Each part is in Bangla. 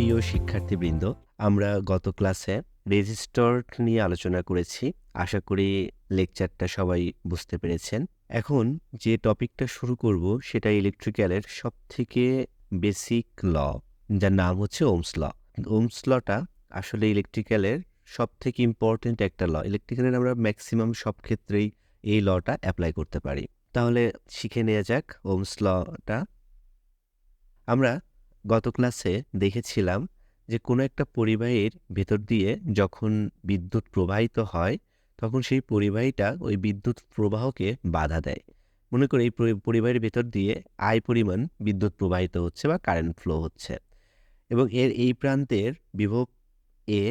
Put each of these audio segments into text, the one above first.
প্রিয় শিক্ষার্থীবৃন্দ, আমরা গত ক্লাসে রেজিস্টর নিয়ে আলোচনা করেছি। আশা করি লেকচারটা সবাই বুঝতে পেরেছেন। এখন যে টপিকটা শুরু করব সেটা ইলেকট্রিক্যালের সবথেকে বেসিক ল, যার নাম হচ্ছে ওহমস ল। ওহমস লটা আসলে ইলেকট্রিক্যালের সবথেকে ইম্পর্ট্যান্ট একটা ল। ইলেকট্রিক্যালের আমরা ম্যাক্সিমাম সব ক্ষেত্রেই এই লটা অ্যাপ্লাই করতে পারি। তাহলে শিখে নেওয়া যাক ওহমস লটা। আমরা গত ক্লাসে দেখেছিলাম যে কোনো একটা পরিবাহীর ভেতর দিয়ে যখন বিদ্যুৎ প্রবাহিত হয় তখন সেই পরিবাহীটা ওই বিদ্যুৎ প্রবাহকে বাধা দেয়। মনে করি এই পরিবাহীর ভেতর দিয়ে আই পরিমাণ বিদ্যুৎ প্রবাহিত হচ্ছে বা কারেন্ট ফ্লো হচ্ছে, এবং এর এই প্রান্তের বিভব এ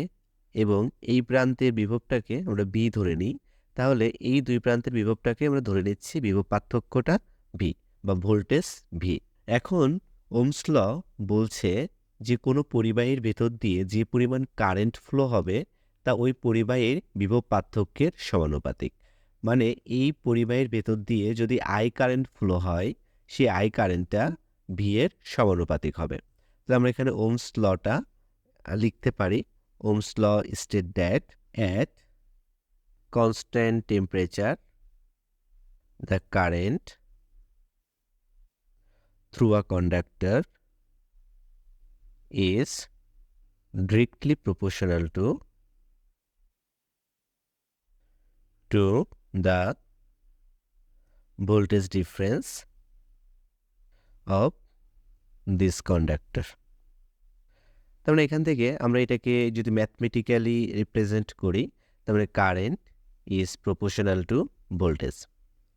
এবং এই প্রান্তের বিভবটাকে আমরা বি ধরে নিই। তাহলে এই দুই প্রান্তের বিভবটাকে আমরা ধরে নিচ্ছি বিভব পার্থক্যটা ভি বা ভোল্টেজ ভি। এখন ওহমস ল বলছে যে কোনো পরিবাহীর ভেতর দিয়ে যে পরিমাণ কারেন্ট ফ্লো হবে তা ওই পরিবাহীর বিভব পার্থক্যের সমানুপাতিক। মানে এই পরিবাহীর ভেতর দিয়ে যদি আই কারেন্ট ফ্লো হয়, সেই আই কারেন্টটা ভি এর সমানুপাতিক হবে। তো আমরা এখানে ওহমস লটা লিখতে পারি। Ohm's law state that at constant temperature the current through a conductor is directly proportional to the voltage difference of this conductor. তার মানে এখান থেকে আমরা এটাকে যদি ম্যাথমেটিক্যালি রিপ্রেজেন্ট করি, তার মানে current is proportional to voltage.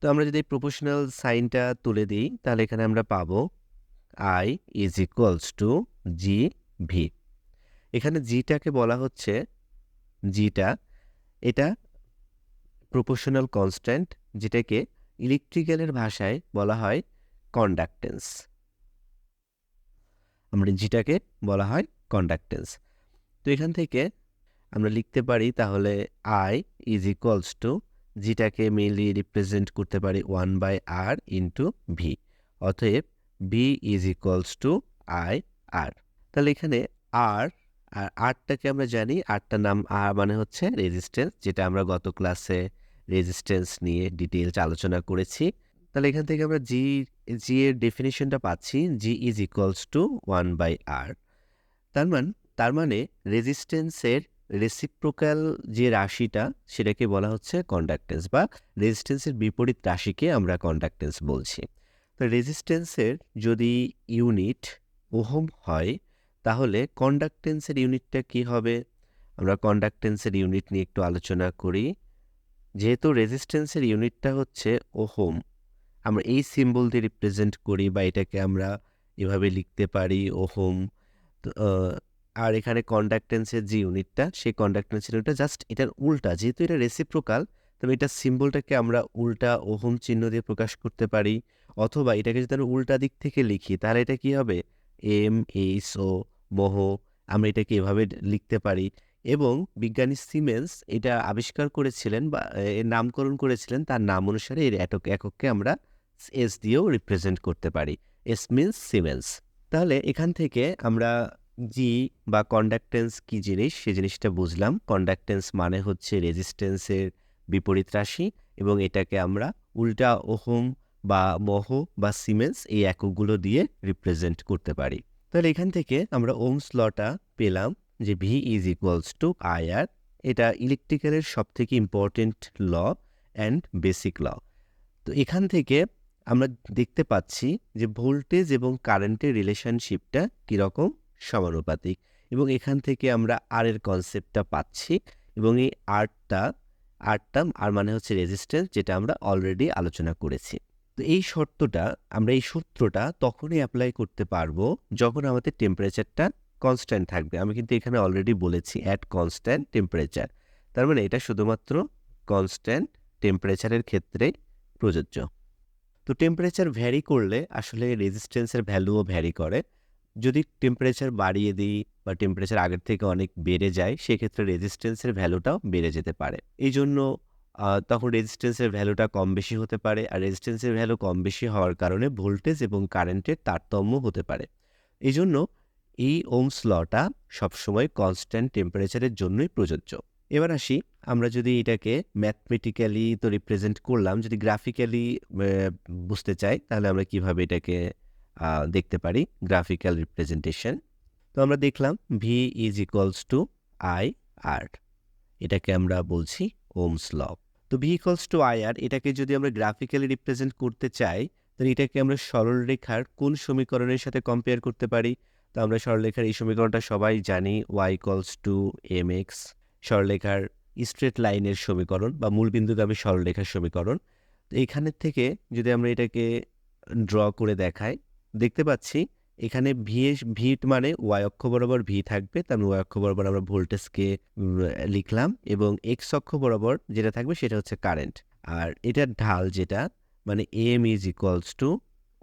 তো আমরা যদি প্রপোর্শনাল সাইনটা তুলে দিই তাহলে এখানে আমরা পাবো I is equals two G V. এখানে জিটাকে বলা হচ্ছে, জিটা এটা প্রপোর্শনাল কনস্ট্যান্ট, যেটাকে ইলেকট্রিক্যালের ভাষায় বলা হয় কন্ডাক্টেন্স। আমরা জিটাকে বলা হয় কন্ডাক্টেন্স। তো এখান থেকে আমরা লিখতে পারি তাহলে আই ইজ ইকুয়ালস টু, জিটাকে মেইনলি রিপ্রেজেন্ট করতে পারি 1/r ইন্টু ভি। অতএব V is equals to I R. তাহলে এখানে আর আর আরটাকে আমরা জানি, আরটার নাম আর মানে হচ্ছে রেজিস্ট্যান্স, যেটা আমরা গত ক্লাসে রেজিস্ট্যান্স নিয়ে ডিটেইলস আলোচনা করেছি। তাহলে এখান থেকে আমরা জি এর ডেফিনিশনটা পাচ্ছি, জি ইজ ইকুয়ালস টু 1/r। তার মানে রেজিস্ট্যান্সের রেসিপ্রোকাল যে রাশিটা সেটাকে বলা হচ্ছে কন্ডাক্টেন্স, বা রেজিস্ট্যান্সের বিপরীত রাশিকে আমরা কন্ডাক্টেন্স বলছি। তো রেজিস্ট্যান্সের যদি ইউনিট ওহম হয় তাহলে কন্ডাক্টেন্সের ইউনিটটা কি হবে? আমরা কন্ডাক্টেন্সের ইউনিট নিয়ে একটু আলোচনা করি। যেহেতু রেজিস্ট্যান্সের ইউনিটটা হচ্ছে ওহম, আমরা এই সিম্বল দিয়ে রিপ্রেজেন্ট করি, বা এটাকে আমরা এভাবে লিখতে পারি ওহম। আর এখানে কন্ডাক্টেন্সের যে ইউনিটটা, সেই কন্ডাক্টেন্সের ইউনিটটা জাস্ট এটার উল্টা। যেহেতু এটা রেসিপ্রোকাল, তবে এটার সিম্বলটাকে আমরা উল্টা ওহম চিহ্ন দিয়ে প্রকাশ করতে পারি। অথবা এটাকে যদি আমরা উল্টা দিক থেকে লিখি তাহলে এটা কি হবে? এম এইচ ও মোহ, আমরা এটাকে এভাবে লিখতে পারি। এবং বিজ্ঞানী সিমেন্স এটা আবিষ্কার করেছিলেন বা এর নামকরণ করেছিলেন, তার নাম অনুসারে এর একককে আমরা এস দিয়েও রিপ্রেজেন্ট করতে পারি। S means siemens. তাহলে এখান থেকে আমরা জি বা কন্ডাক্টেন্স কি জিনিস সে জিনিসটা বুঝলাম। কন্ডাক্টেন্স মানে হচ্ছে রেজিস্ট্যান্সের বিপরীত রাশি, এবং এটাকে আমরা উল্টা ওহম বা মহ বা সিমেন্স এই এককগুলো দিয়ে রিপ্রেজেন্ট করতে পারি। তাহলে এখান থেকে আমরা ওহমস লটা পেলাম যে V is equals to I R. এটা ইলেকট্রিক্যালের সবথেকে important law and basic law. তো এখান থেকে আমরা দেখতে পাচ্ছি যে ভোল্টেজ এবং কারেন্টের রিলেশনশিপটা কীরকম, সমানুপাতিক। এবং এখান থেকে আমরা আর এর কনসেপ্টটা পাচ্ছি, এবং এই আরটা আর মানে হচ্ছে রেজিস্ট্যান্স, যেটা আমরা অলরেডি আলোচনা করেছি। তো এই এই সূত্রটা তখনই অ্যাপ্লাই করতে পারবো যখন আমাদের টেম্পারেচারটা কনস্ট্যান্ট থাকবে। আমি কিন্তু এখানে অলরেডি বলেছি অ্যাট কনস্ট্যান্ট টেম্পারেচার। তার মানে এটা শুধুমাত্র কনস্ট্যান্ট টেম্পারেচারের ক্ষেত্রে প্রযোজ্য। তো টেম্পারেচার ভ্যারি করলে আসলে রেজিস্ট্যান্সের ভ্যালুও ভ্যারি করে। যদি টেম্পারেচার বাড়িয়ে দিই বা টেম্পারেচার আগের থেকে অনেক বেড়ে যায়, সেক্ষেত্রে রেজিস্ট্যান্সের ভ্যালুটাও বেড়ে যেতে পারে। এই জন্য তখন রেজিস্ট্যান্সের ভ্যালুটা কম বেশি হতে পারে, আর রেজিস্ট্যান্সের ভ্যালু কম বেশি হওয়ার কারণে ভোল্টেজ এবং কারেন্টের তারতম্য হতে পারে। এই জন্য এই ওহমস লটা সবসময় কনস্ট্যান্ট টেম্পারেচারের জন্যই প্রযোজ্য। এবার আসি, আমরা যদি এটাকে ম্যাথমেটিক্যালি তো রিপ্রেজেন্ট করলাম, যদি গ্রাফিক্যালি বুঝতে চাই তাহলে আমরা কিভাবে এটাকে দেখতে পারি গ্রাফিক্যাল রিপ্রেজেন্টেশন। তো আমরা দেখলাম V is equals to I R, এটাকে আমরা বলছি ওহমস ল। তো V equals to I R, এটাকে যদি আমরা গ্রাফিক্যালি রিপ্রেজেন্ট করতে চাই তাহলে এটাকে আমরা সরলরেখার কোন সমীকরণের সাথে কম্পেয়ার করতে পারি? তো আমরা সরলরেখার এই সমীকরণটা সবাই জানি, Y equals to M X, সরলরেখার স্ট্রেট লাইনের সমীকরণ বা মূলবিন্দুগামী সরলরেখার সমীকরণ। তো এইখানের থেকে যদি আমরা এটাকে ড্র করে দেখাই, দেখতে পাচ্ছি এখানে ভি মানে ওয়াই অক্ষ বরাবর ভি থাকবে, তার ওয়াই অক্ষ বরাবর আমরা ভোল্টেজকে লিখলাম, এবং এক্স অক্ষ বরাবর যেটা থাকবে সেটা হচ্ছে কারেন্ট। আর এটার ঢাল যেটা মানে M is equals to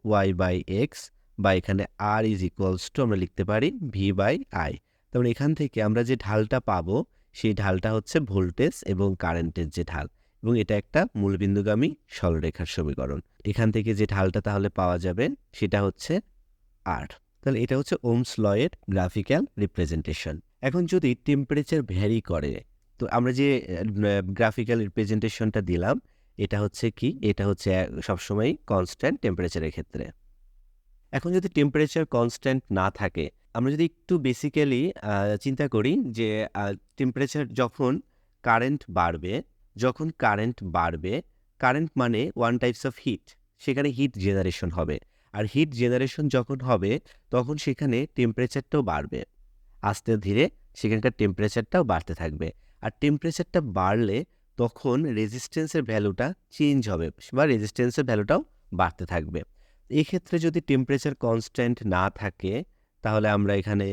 Y by X, বা এখানে আর ইজ ইকুয়ালস টু আমরা লিখতে পারি ভি বাই আই। তারপর এখান থেকে আমরা যে ঢালটা পাবো সেই ঢালটা হচ্ছে ভোল্টেজ এবং কারেন্টের যে ঢাল, এবং এটা একটা মূলবিন্দুগামী সরলরেখার সমীকরণ। এখান থেকে যে ঢালটা তাহলে পাওয়া যাবে সেটা হচ্ছে আর। তাহলে এটা হচ্ছে ওহমস ল এর গ্রাফিক্যাল রিপ্রেজেন্টেশন। এখন যদি টেম্পারেচার ভ্যারি করে, তো আমরা যে গ্রাফিক্যাল রিপ্রেজেন্টেশনটা দিলাম এটা হচ্ছে কি, এটা হচ্ছে সবসময় কনস্ট্যান্ট টেম্পারেচারের ক্ষেত্রে। এখন যদি টেম্পারেচার কনস্ট্যান্ট না থাকে, আমরা যদি একটু বেসিক্যালি চিন্তা করি যে টেম্পারেচার যখন কারেন্ট বাড়বে, কারেন্ট মানে ওয়ান টাইপস অফ হিট, সেখানে হিট জেনারেশন হবে। আর হিট জেনারেশন যখন হবে তখন সেখানে টেম্পারেচারটাও বাড়বে, আস্তে ধীরে সেখানকার টেম্পারেচারটাও বাড়তে থাকবে। আর টেম্পারেচারটা বাড়লে তখন রেজিস্ট্যান্সের ভ্যালুটা চেঞ্জ হবে বা রেজিস্ট্যান্সের ভ্যালুটাও বাড়তে থাকবে। এক্ষেত্রে যদি টেম্পারেচার কনস্ট্যান্ট না থাকে তাহলে আমরা এখানে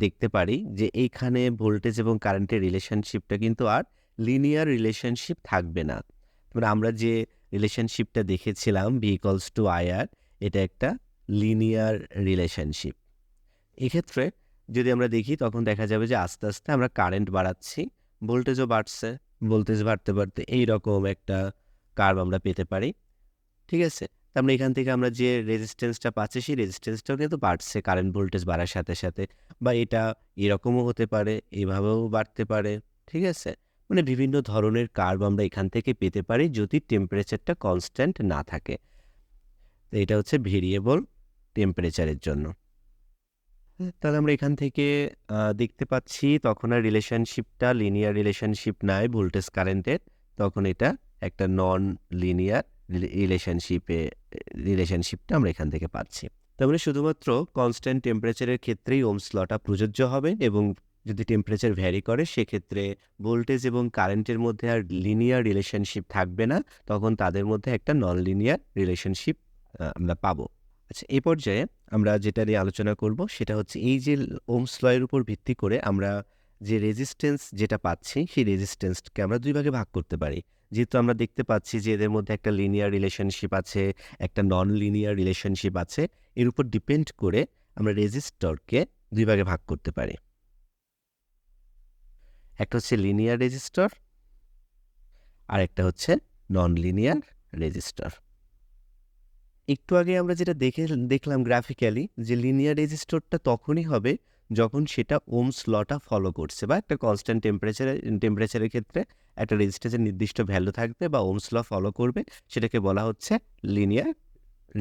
দেখতে পারি যে এইখানে ভোল্টেজ এবং কারেন্টের রিলেশনশিপটা কিন্তু আর লিনিয়ার রিলেশনশিপ থাকবে না। মানে আমরা যে রিলেশনশিপটা দেখেছিলাম B equals to I R, এটা একটা লিনিয়ার রিলেশনশিপ। এক্ষেত্রে যদি আমরা দেখি তখন দেখা যাবে যে আস্তে আস্তে আমরা কারেন্ট বাড়াচ্ছি, ভোল্টেজও বাড়ছে, ভোল্টেজ বাড়তে বাড়তে এইরকম একটা কার্ভ আমরা পেতে পারি। ঠিক আছে, তার মানে এখান থেকে আমরা যে রেজিস্ট্যান্সটা পাচ্ছি সেই রেজিস্ট্যান্সটাও কিন্তু বাড়ছে কারেন্ট ভোল্টেজ বাড়ার সাথে সাথে, বা এটা এরকমও হতে পারে, এভাবেও বাড়তে পারে। ঠিক আছে, মানে বিভিন্ন ধরনের কার্ভ আমরা এখান থেকে পেতে পারি যদি টেম্পারেচারটা কনস্ট্যান্ট না থাকে। তো এটা হচ্ছে ভেরিয়েবল টেম্পারেচারের জন্য। তাহলে আমরা এখান থেকে দেখতে পাচ্ছি তখন আর রিলেশনশিপটা লিনিয়ার রিলেশনশিপ নাই ভোল্টেজ কারেন্টের, তখন এটা একটা নন লিনিয়ার রিলেশনশিপটা আমরা এখান থেকে পাচ্ছি। তার মানে শুধুমাত্র কনস্ট্যান্ট টেম্পারেচারের ক্ষেত্রেই ওহমস লটা প্রযোজ্য হবে, এবং যদি টেম্পারেচার ভ্যারি করে সেক্ষেত্রে ভোল্টেজ এবং কারেন্টের মধ্যে আর লিনিয়ার রিলেশনশিপ থাকবে না, তখন তাদের মধ্যে একটা নন লিনিয়ার রিলেশনশিপ আমরা পাবো। আচ্ছা, এই পর্যায়ে আমরা যেটা নিয়ে আলোচনা করব সেটা হচ্ছে এই যে ওহমস ল এর উপর ভিত্তি করে আমরা যে রেজিস্ট্যান্স যেটা পাচ্ছি সেই রেজিস্ট্যান্সকে আমরা দুই ভাগে ভাগ করতে পারি। যেহেতু আমরা দেখতে পাচ্ছি যে এদের মধ্যে একটা লিনিয়ার রিলেশনশিপ আছে, একটা নন লিনিয়ার রিলেশনশিপ আছে, এর উপর ডিপেন্ড করে আমরা রেজিস্টরকে দুই ভাগে ভাগ করতে পারি। একটা হচ্ছে লিনিয়ার রেজিস্টর আর একটা হচ্ছে নন লিনিয়ার রেজিস্টর। একটু আগে আমরা যেটা দেখলাম গ্রাফিক্যালি যে লিনিয়ার রেজিস্টরটা তখনই হবে যখন সেটা ওহমস লটা ফলো করছে, বা একটা কনস্ট্যান্ট টেম্পারেচারের ক্ষেত্রে একটা রেজিস্ট্যান্সের নির্দিষ্ট ভ্যালু থাকবে বা ওহমস ল ফলো করবে, সেটাকে বলা হচ্ছে লিনিয়ার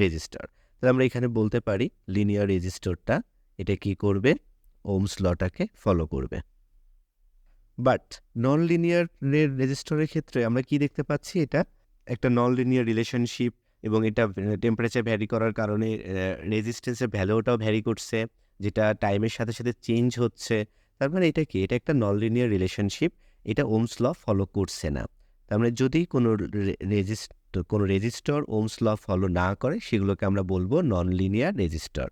রেজিস্টর। তাহলে আমরা এখানে বলতে পারি লিনিয়ার রেজিস্টরটা এটা কি করবে, ওহমস লটাকে ফলো করবে। বাট নন লিনিয়ার রেজিস্টরের ক্ষেত্রে আমরা কি দেখতে পাচ্ছি, এটা একটা নন লিনিয়ার রিলেশনশিপ, এবং এটা টেম্পারেচার ভ্যারি করার কারণে রেজিস্ট্যান্সের ভ্যালুটাও ভ্যারি করছে, যেটা টাইমের সাথে সাথে চেঞ্জ হচ্ছে। তার মানে এটা কি, এটা একটা নন লিনিয়ার রিলেশনশিপ, এটা ওহমস ল ফলো করছে না। তার মানে যদি কোনো রেজিস্টর ওহমস ল ফলো না করে সেগুলোকে আমরা বলবো নন লিনিয়ার রেজিস্টর।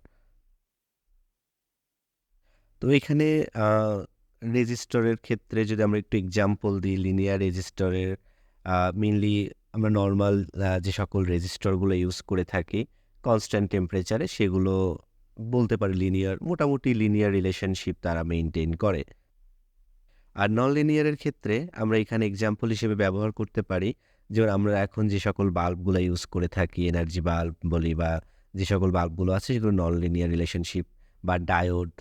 তো এখানে রেজিস্টরের ক্ষেত্রে যদি আমরা একটু এক্সাম্পল দিই লিনিয়ার রেজিস্টরের, মেনলি আমরা নর্মাল যে সকল রেজিস্টরগুলো ইউজ করে থাকি কনস্ট্যান্ট টেম্পারেচারে, সেগুলো বলতে পারি লিনিয়ার, মোটামুটি লিনিয়ার রিলেশনশিপ তারা মেনটেন করে। আর নন লিনিয়ারের ক্ষেত্রে আমরা এখানে এক্সাম্পল হিসেবে ব্যবহার করতে পারি, যেমন আমরা এখন যে সকল বাল্বগুলো ইউজ করে থাকি, এনার্জি বাল্ব বলি বা যে সকল বাল্বগুলো আছে সেগুলো নন লিনিয়ার রিলেশনশিপ বা ডায়োড,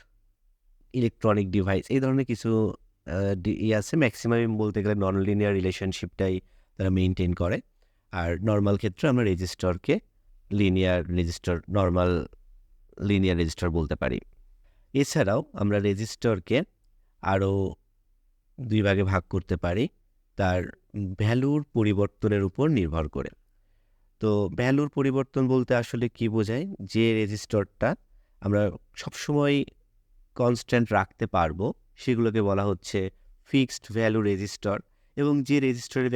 ইলেকট্রনিক ডিভাইস, এই ধরনের কিছু আছে। ম্যাক্সিমাম বলতে গেলে নন লিনিয়ার রিলেশনশিপটাই তারা মেনটেন করে। আর নর্মাল ক্ষেত্রে আমরা রেজিস্টরকে নর্মাল লিনিয়ার রেজিস্টর বলতে পারি। এছাড়াও আমরা রেজিস্টরকে আরও 2 ভাগে ভাগ করতে পারি তার ভ্যালুর পরিবর্তনের উপর নির্ভর করে। তো ভ্যালুর পরিবর্তন বলতে আসলে কি বোঝায়? যে রেজিস্টরটা আমরা সবসময় কনস্ট্যান্ট রাখতে পারবো সেগুলোকে বলা হচ্ছে ফিক্সড ভ্যালু রেজিস্টর, এবং যে রেজিস্টরের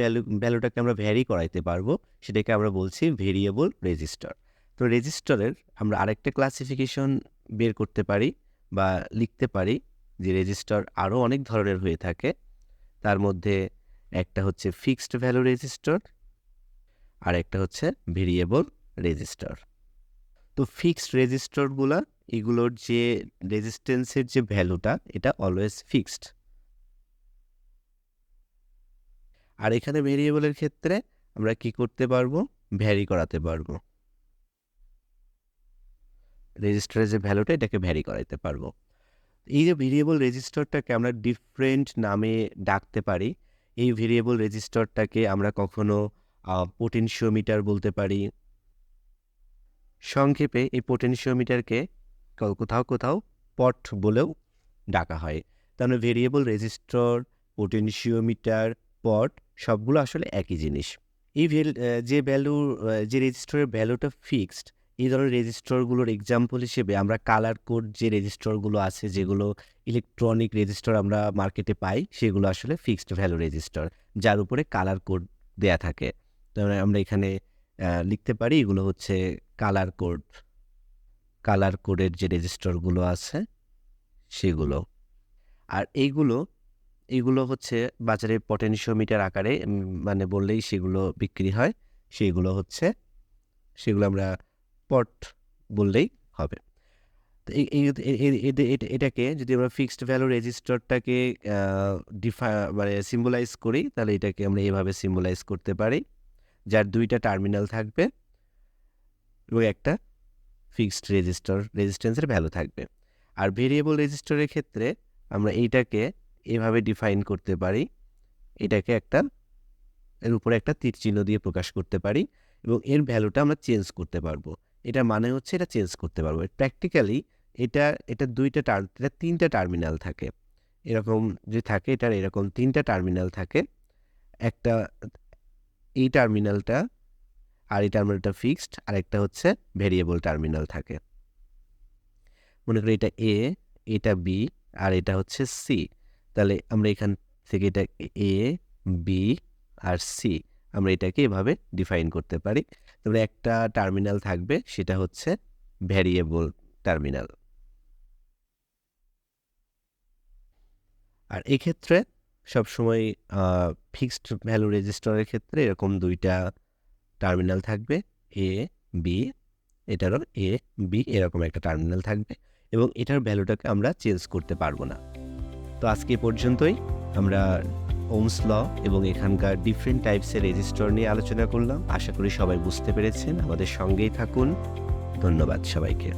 ভ্যালুটাকে আমরা ভ্যারি করাইতে পারবো সেটাকে আমরা বলছি ভেরিয়েবল রেজিস্টর। তো রেজিস্টরের আমরা আরেকটা ক্লাসিফিকেশন বের করতে পারি বা লিখতে পারি যে রেজিস্টর আরও অনেক ধরনের হয়ে থাকে। তার মধ্যে একটা হচ্ছে ফিক্সড ভ্যালু রেজিস্টর আর একটা হচ্ছে ভেরিয়েবল রেজিস্টর। তো ফিক্সড রেজিস্টরগুলা, এগুলোর যে রেজিস্ট্যান্সের যে ভ্যালুটা এটা অলওয়েজ ফিক্সড। আর এখানে ভেরিয়েবলের ক্ষেত্রে আমরা কি করতে পারবো? ভ্যারি করাতে পারবো। রেজিস্টারের যে ভ্যালুটা এটাকে ভ্যারি করাতে পারবো। এই যে ভেরিয়েবল রেজিস্টরটাকে আমরা ডিফারেন্ট নামে ডাকতে পারি। এই ভেরিয়েবল রেজিস্টরটাকে আমরা কখনো পোটেনশিওমিটার বলতে পারি। সংক্ষেপে এই পোটেনশিওমিটারকে কোথাও কোথাও পট বলেও ডাকা হয়। তার মানে ভেরিয়েবল রেজিস্টর, পোটেনশিওমিটার, পট সবগুলো আসলে একই জিনিস। এই যে রেজিস্টরের ভ্যালুটা ফিক্সড, এই ধরনের রেজিস্টরগুলোর এক্সাম্পল হিসেবে আমরা কালার কোড যে রেজিস্টরগুলো আছে, যেগুলো ইলেকট্রনিক রেজিস্টর আমরা মার্কেটে পাই, সেগুলো আসলে ফিক্সড ভ্যালু রেজিস্টর, যার উপরে কালার কোড দেয়া থাকে। তাহলে আমরা এখানে লিখতে পারি এগুলো হচ্ছে কালার কোডের যে রেজিস্টরগুলো আছে সেগুলো। আর এইগুলো হচ্ছে বাজারে পটেনশিওমিটার আকারে মানে বললেই সেগুলো বিক্রি হয়। সেগুলো আমরা পট বললেই হবে। তো এটাকে যদি আমরা ফিক্সড ভ্যালু রেজিস্টরটাকে মানে সিম্বলাইজ করি, তাহলে এটাকে আমরা এভাবে সিম্বলাইজ করতে পারি, যার 2টা টার্মিনাল থাকবে এবং একটা ফিক্সড রেজিস্ট্যান্সের ভ্যালু থাকবে। আর ভেরিয়েবল রেজিস্টরের ক্ষেত্রে আমরা এইটাকে এভাবে ডিফাইন করতে পারি, এটাকে এর উপরে একটা তীর চিহ্ন দিয়ে প্রকাশ করতে পারি এবং এর ভ্যালুটা আমরা চেঞ্জ করতে পারবো। এটা মানে হচ্ছে এটা চেঞ্জ করতে পারবো। প্র্যাকটিক্যালি এটা 3টা টার্মিনাল থাকে। এরকম যে থাকে, এটার এরকম 3টা টার্মিনাল থাকে। একটা এই টার্মিনালটা, আর এই টার্মিনালটা ফিক্সড, আর একটা হচ্ছে ভেরিয়েবল টার্মিনাল থাকে। মনে করি এটা এ, এটা বি, আর এটা হচ্ছে সি। তাহলে আমরা এখান থেকে এটা এ, বি আর সি, আমরা এটাকে এভাবে ডিফাইন করতে পারি। তারপরে একটা টার্মিনাল থাকবে, সেটা হচ্ছে ভ্যারিয়েবল টার্মিনাল। আর এক্ষেত্রে সবসময় ফিক্সড ভ্যালু রেজিস্টরের ক্ষেত্রে এরকম 2টা টার্মিনাল থাকবে, এ বি, এটারও এ বি এরকম একটা টার্মিনাল থাকবে এবং এটার ভ্যালুটাকে আমরা চেঞ্জ করতে পারবো না। তো আজকে পর্যন্তই আমরা ওমস ল এবং এখানকার ডিফারেন্ট টাইপসের রেজিস্টর নিয়ে আলোচনা করলাম। আশা করি সবাই বুঝতে পেরেছেন। আমাদের সঙ্গেই থাকুন। ধন্যবাদ সবাইকে।